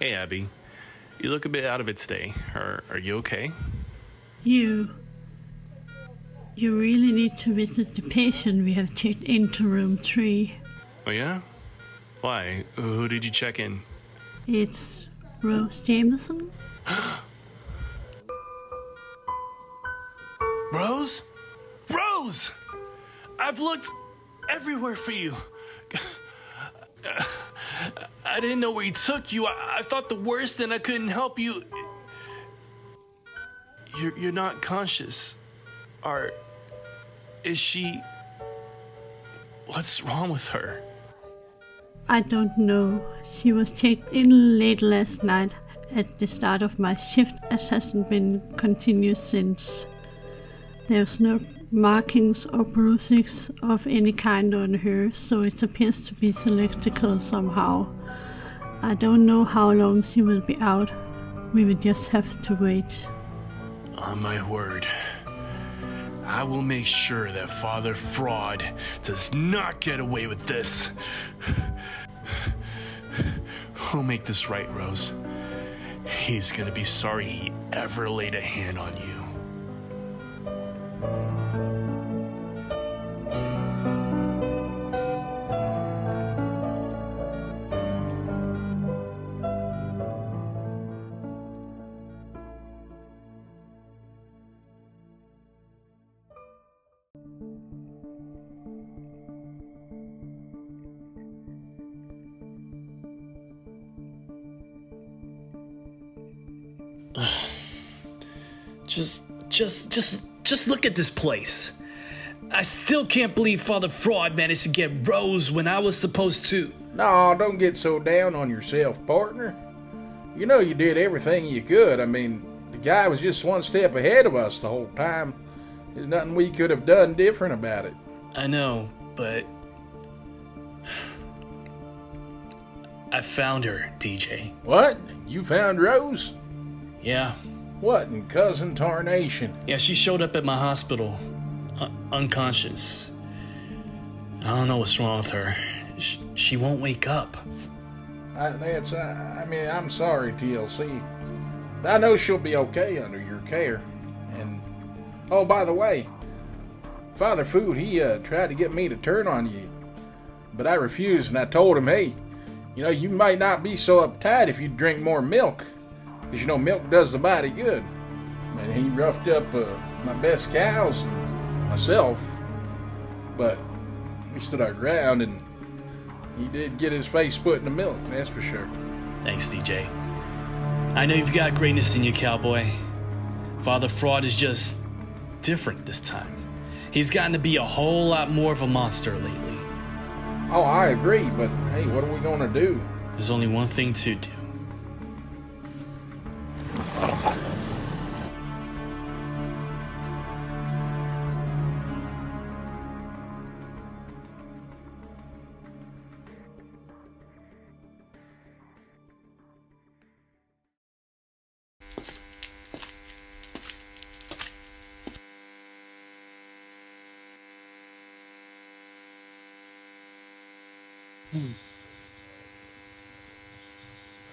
Hey, Abby. You look a bit out of it today. Are you okay? You really need to visit the patient we have checked into room 3. Oh, yeah? Why? Who did you check in? It's Rose Jameson. Rose? Rose! I've looked everywhere for you. I didn't know where he took you. I thought the worst and I couldn't help you. You're not conscious. Is she... What's wrong with her? I don't know. She was checked in late last night at the start of my shift, as hasn't been continued since. There's no markings or bruises of any kind on her, so it appears to be electrical somehow. I don't know how long she will be out. We will just have to wait. On my word, I will make sure that Father Freud does not get away with this. We'll make this right, Rose. He's gonna be sorry he ever laid a hand on you. Just look at this place. I still can't believe Father Fraud managed to get Rose when I was supposed to. No, don't get so down on yourself, partner. You know you did everything you could. I mean, the guy was just one step ahead of us the whole time. There's nothing we could have done different about it. I know, but... I found her, DJ. What? You found Rose? Yeah. What in cousin tarnation? Yeah, she showed up at my hospital. Unconscious. I don't know what's wrong with her. She won't wake up. I'm sorry, TLC. I know she'll be okay under your care. And, oh, by the way, Father Food, he tried to get me to turn on you. But I refused, and I told him, hey, you might not be so uptight if you drink more milk. Because, milk does the body good. And he roughed up my best cows and myself. But we stood our ground, and he did get his face put in the milk, that's for sure. Thanks, DJ. I know you've got greatness in you, cowboy. Father Fraud is just different this time. He's gotten to be a whole lot more of a monster lately. Oh, I agree, but hey, what are we gonna do? There's only one thing to do.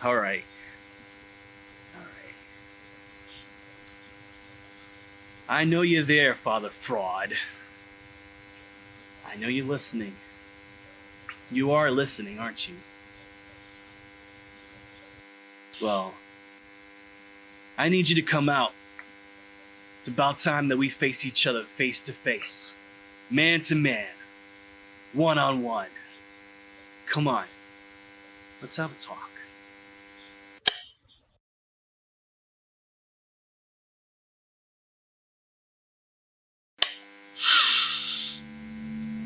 All right. I know you're there, Father Fraud. I know you're listening. You are listening, aren't you? Well, I need you to come out. It's about time that we face each other face to face, man to man, one-on-one. Come on, let's have a talk.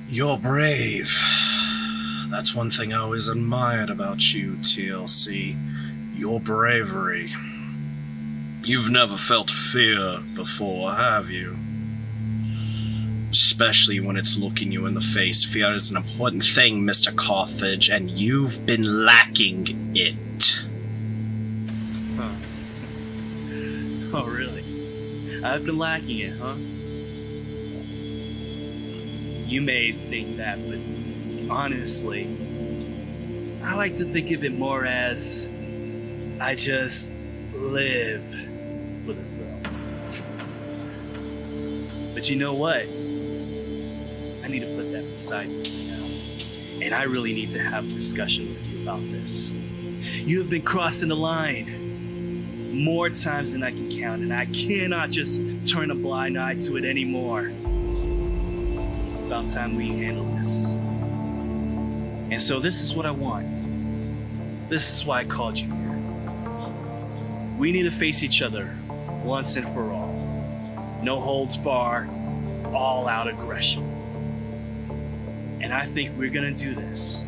You're brave. That's one thing I always admired about you, TLC. Your bravery. You've never felt fear before, have you? Especially when it's looking you in the face. Fear is an important thing, Mr. Carthage, and you've been lacking it. Huh. Oh, really? I've been lacking it, huh? You may think that, but honestly, I like to think of it more as I just live for the thrill. But you know what? I need to put that beside me now. And I really need to have a discussion with you about this. You have been crossing the line more times than I can count, and I cannot just turn a blind eye to it anymore. It's about time we handle this. And so this is what I want. This is why I called you here. We need to face each other once and for all. No holds barred, all out aggression. And I think we're gonna do this.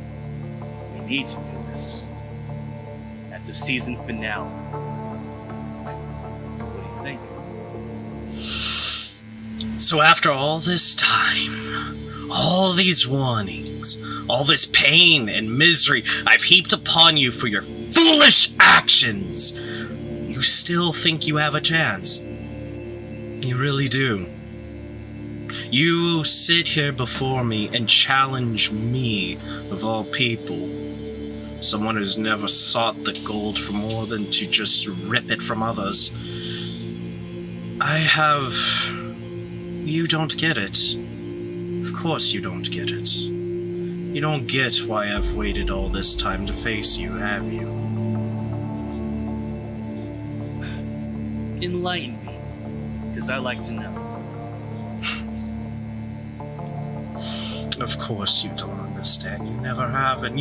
We need to do this at the season finale. What do you think? So after all this time, all these warnings, all this pain and misery I've heaped upon you for your foolish actions, you still think you have a chance. You really do. You sit here before me and challenge me, of all people. Someone who's never sought the gold for more than to just rip it from others. You don't get it. Of course you don't get it. You don't get why I've waited all this time to face you, have you? Enlighten me, because I like to know. Of course you don't understand. You never have, and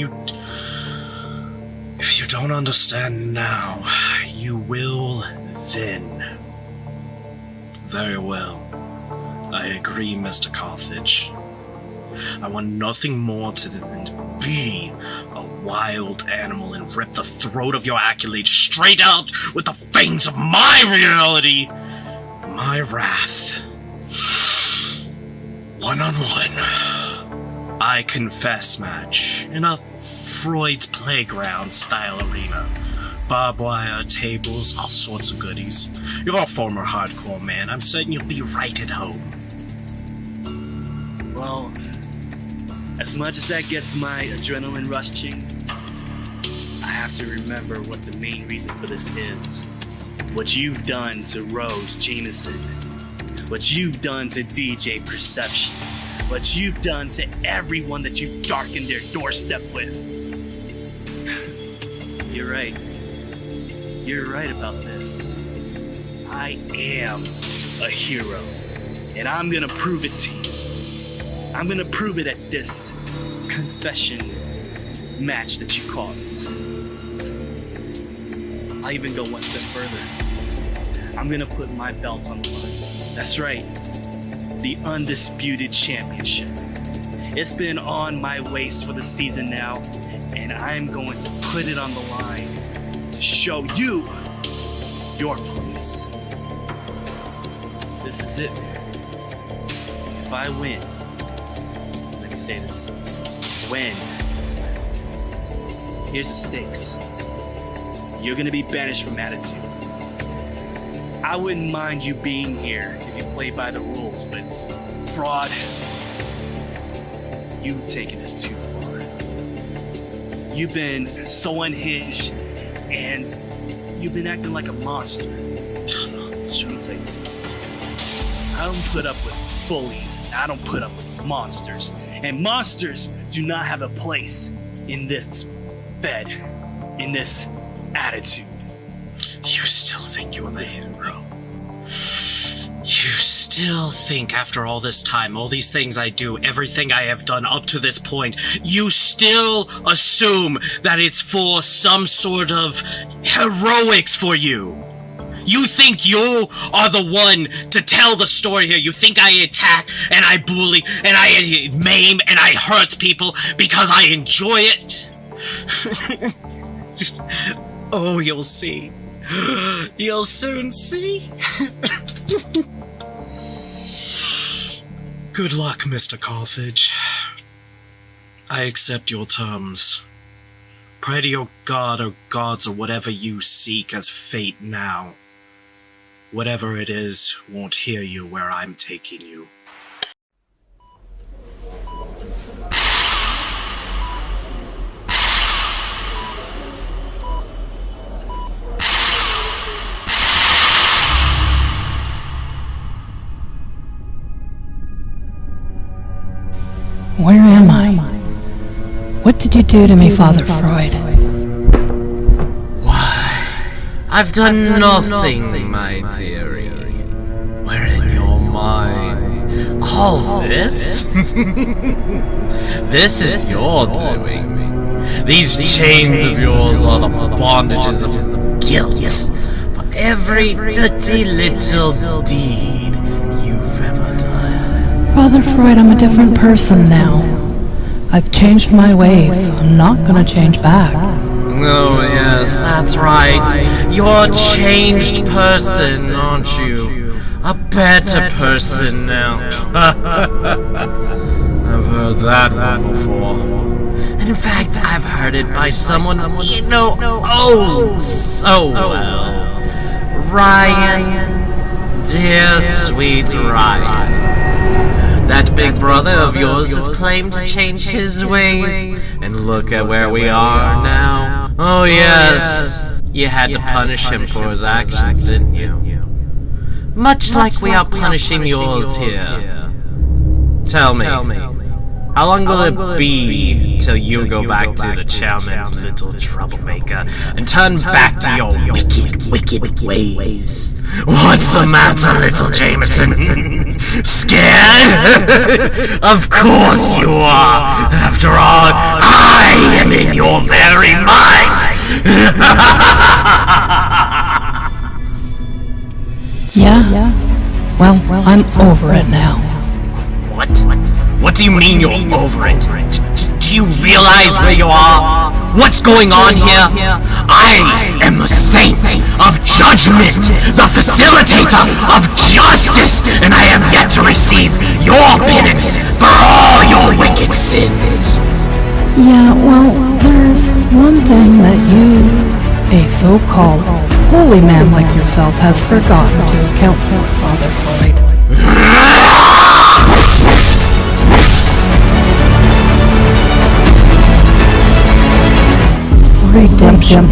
if you don't understand now, you will then. Very well. I agree, Mr. Carthage. I want nothing more than to be a wild animal and rip the throat of your accolades straight out with the fangs of my reality, my wrath. One-on-one. I confess match in a Freud's playground style arena. Barbed wire, tables, all sorts of goodies. You're a former hardcore man. I'm certain you'll be right at home. Well, as much as that gets my adrenaline rushing, I have to remember what the main reason for this is. What you've done to Rose Jameson. What you've done to DJ Perception. What you've done to everyone that you've darkened their doorstep with. You're right. You're right about this. I am a hero. And I'm gonna prove it to you. I'm gonna prove it at this confession match that you call it. I'll even go one step further. I'm gonna put my belt on the line. That's right. The undisputed championship. It's been on my waist for the season now, and I'm going to put it on the line to show you your place. This is it, man. If I win, let me say this, win. Here's the stakes. You're gonna be banished from Attitude. I wouldn't mind you being here if you play by the rules, but Fraud, you've taken this too far. You've been so unhinged, and you've been acting like a monster. Let me tell you something. I don't put up with bullies. I don't put up with monsters. And monsters do not have a place in this bed, in this attitude. You still think you're the hero? You still think after all this time, all these things I do, everything I have done up to this point, you still assume that it's for some sort of heroics for you? You think you are the one to tell the story here. You think I attack and I bully and I maim and I hurt people because I enjoy it? Oh, you'll see. You'll soon see. Good luck, Mr. Carthage. I accept your terms. Pray to your god or gods or whatever you seek as fate now. Whatever it is won't hear you where I'm taking you. What did you do to me, Father Freud? Why, I've done nothing, my dearie. Where in your mind? All this? This is your doing. These chains of yours are the bondages of guilt for every dirty little deed you've ever done. Father Freud, I'm a different person now. I've changed my ways. I'm not gonna change back. Oh, yes, that's right. You're a changed person, aren't you? A better person now. I've heard that one before. And in fact, I've heard it by someone you know oh so well. Ryan. Dear sweet Ryan. That big brother of yours has claimed to change his ways, and look at where we are now. Oh yes, you had to punish him for his actions, didn't you? Much like we are punishing yours here. Tell me, how long will it be till you go back to the Chowman's little troublemaker and turn back to your wicked ways? What's the matter, little Jameson? Scared? Of course you are. After all, I am in your very mind. Yeah? Well, I'm over it now. What? What do you mean you're over it? Do you realize where you are? What's going on here? I am the saint of judgment, the facilitator of justice, and I have yet to receive your penance for all your wicked sins. Yeah, well, there's one thing that you, a so-called holy man like yourself, has forgotten to account for, Father Floyd. Redemption.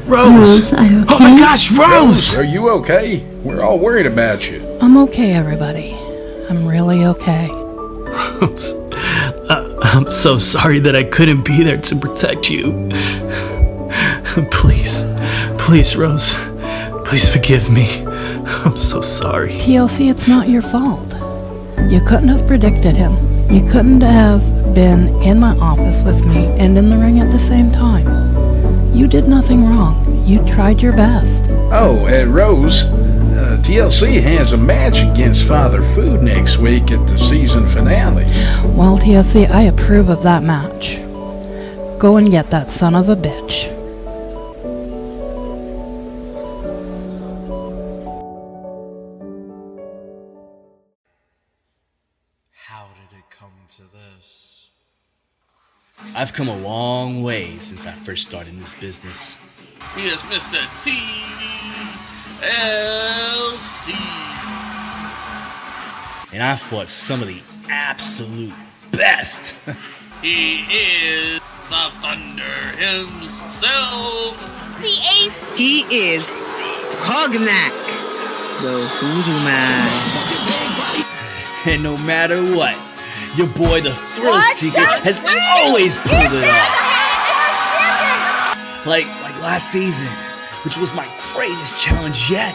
Rose, are you okay? Oh my gosh, Rose! Are you okay? We're all worried about you. I'm okay, everybody. I'm really okay. Rose, I'm so sorry that I couldn't be there to protect you. Please, Rose, please forgive me. I'm so sorry. TLC, it's not your fault. You couldn't have predicted him. You couldn't have been in my office with me and in the ring at the same time. You did nothing wrong. You tried your best. Oh, Rose, TLC has a match against Father Food next week at the season finale. Well, TLC, I approve of that match. Go and get that son of a bitch. How did it come to this? I've come a long way since I first started in this business. Here's Mr. TLC. And I fought some of the absolute best. He is the Thunder himself. The ace. He is Hognack, the Voodoo Man. And no matter what, your boy the Thrill Seeker has always pulled it off. Like last season, which was my greatest challenge yet.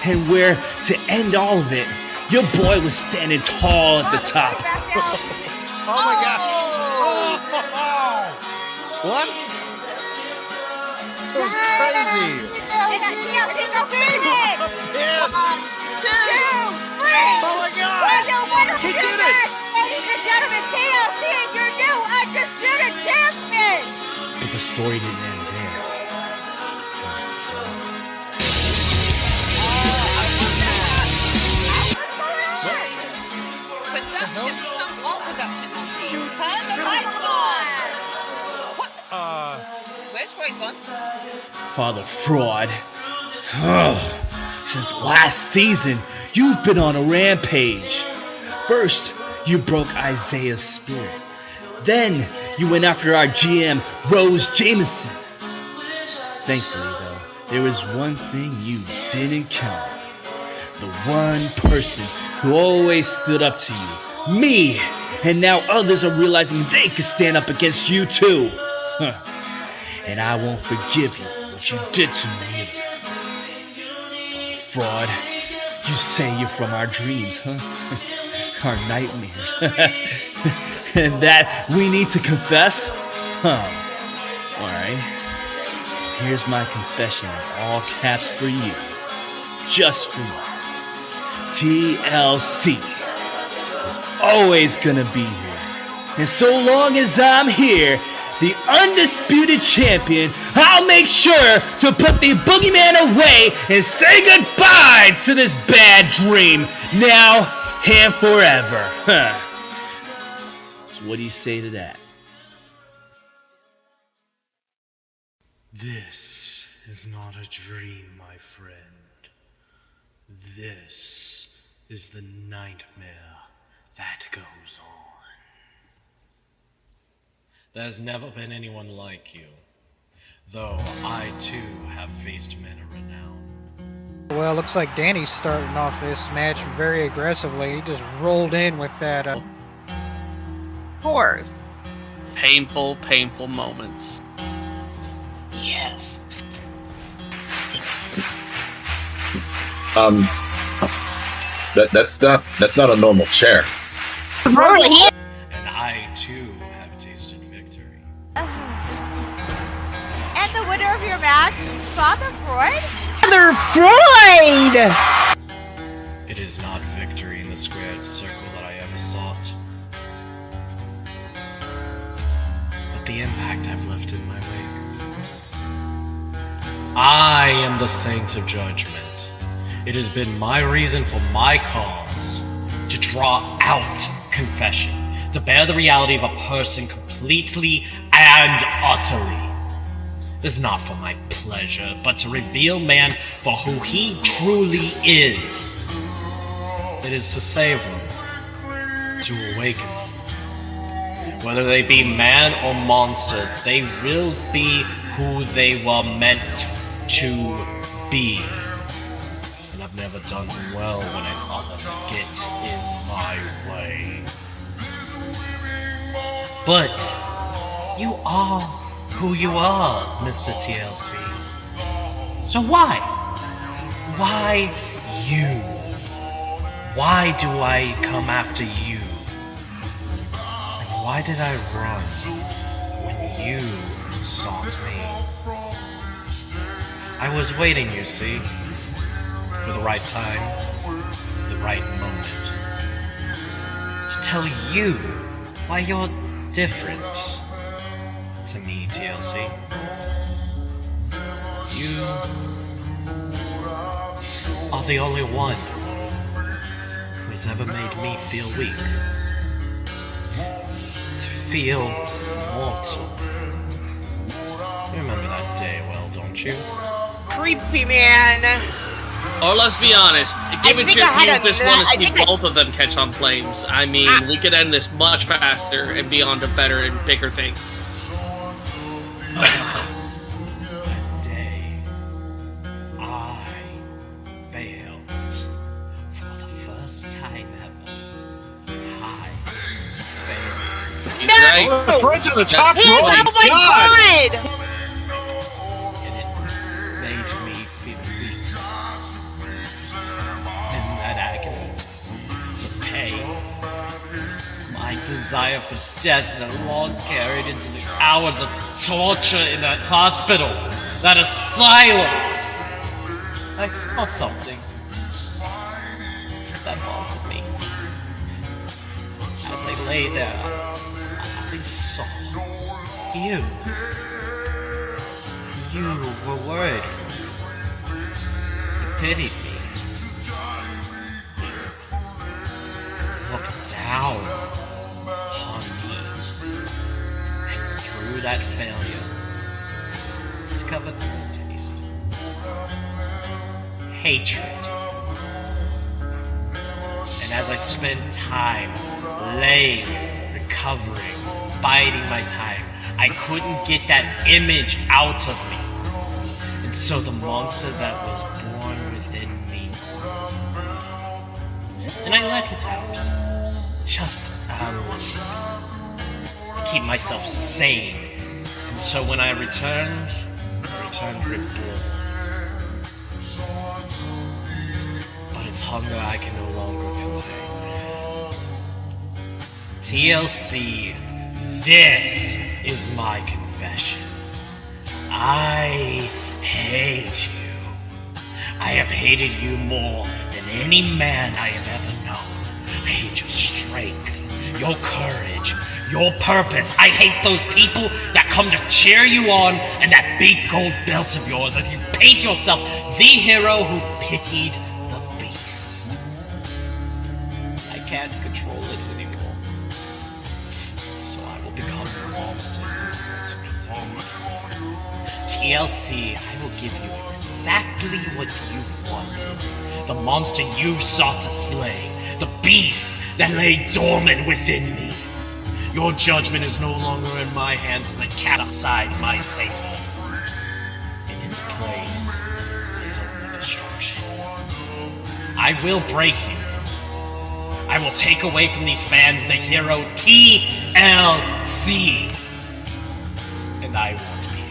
And where, to end all of it, your boy was standing tall at the top. Oh my God! What? So crazy! Yes. 1, 2, 3! Oh my God! He did it! Ladies and gentlemen, TLC and your new undisputed champion! But the story didn't end there. production on Super the Lights On! What? Where's Freud gone? Father Fraud. Since last season, you've been on a rampage. First, you broke Isaiah's spirit. Then, you went after our GM, Rose Jameson. Thankfully, though, there was one thing you didn't count on. The one person who always stood up to you. Me! And now others are realizing they can stand up against you too. And I won't forgive you for what you did to me. Fraud, you say you're from our dreams, huh? Our nightmares. And that we need to confess? Alright. Here's my confession in all caps for you. Just for you. TLC is always gonna be here. And so long as I'm here, the undisputed champion, I'll make sure to put the boogeyman away and say goodbye to this bad dream, now and forever. So what do you say to that? This is not a dream, my friend. This is the nightmare that goes on. There's never been anyone like you, though I too have faced men of renown. Well, looks like Danny's starting off this match very aggressively. He just rolled in with that. Horrors. Painful, painful moments. Yes. That's not a normal chair. Really? And I too have tasted victory. And the winner of your match, Father Freud? Father Freud! It is not victory in the squared circle that I ever sought, but the impact I've left in my wake. I am the saint of judgment. It has been my reason for my cause to draw out confession, to bear the reality of a person completely and utterly. It is not for my pleasure, but to reveal man for who he truly is. It is to save them, to awaken them. Whether they be man or monster, they will be who they were meant to be. And I've never done well when others get in my way. But you are who you are, Mr. TLC. So why? Why you? Why do I come after you? And why did I run when you sought me? I was waiting, you see, for the right time, the right moment, to tell you why you're different to me, TLC. You are the only one who has ever made me feel weak, to feel mortal. You remember that day well, don't you? Creepy, man. Or let's be honest, given think your I had you just a- want I to see think I- both of them catch on flames. I mean, we could end this much faster and be on to better and bigger things. That day, I failed. For the first time ever, I failed. He's right. The friends at the top Yes, oh my god! And it made me feel weak. And that agony, the pain, my desire for death that long carried into the hours of torture in that hospital, that asylum. I saw something that haunted me. As I lay there, I saw you. You were worried for me. You pitied me. Looked down through that failure, discovered a new taste. Hatred. And as I spent time laying, recovering, biding my time, I couldn't get that image out of me. And so the monster that was born within me grew. And I let it out. Just a little. To keep myself sane. And so when I returned reborn. But its hunger I can no longer contain. TLC, this is my confession. I hate you. I have hated you more than any man I have ever known. I hate your strength, your courage, your purpose. I hate those people that come to cheer you on and that big gold belt of yours as you paint yourself the hero who pitied the beast. I can't control it anymore. So I will become the monster to meet you. TLC, I will give you exactly what you've wanted. The monster you've sought to slay. The beast that lay dormant within me. Your judgment is no longer in my hands as a cat outside my safe home. In its place is only destruction. I will break you. I will take away from these fans the hero TLC. And I won't be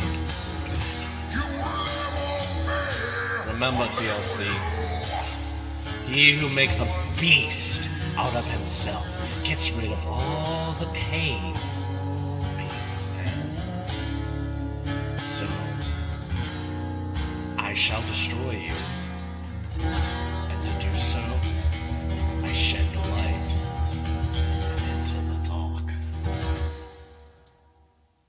able. Remember, TLC. He who makes a beast out of himself gets rid of all the pain. So, I shall destroy you.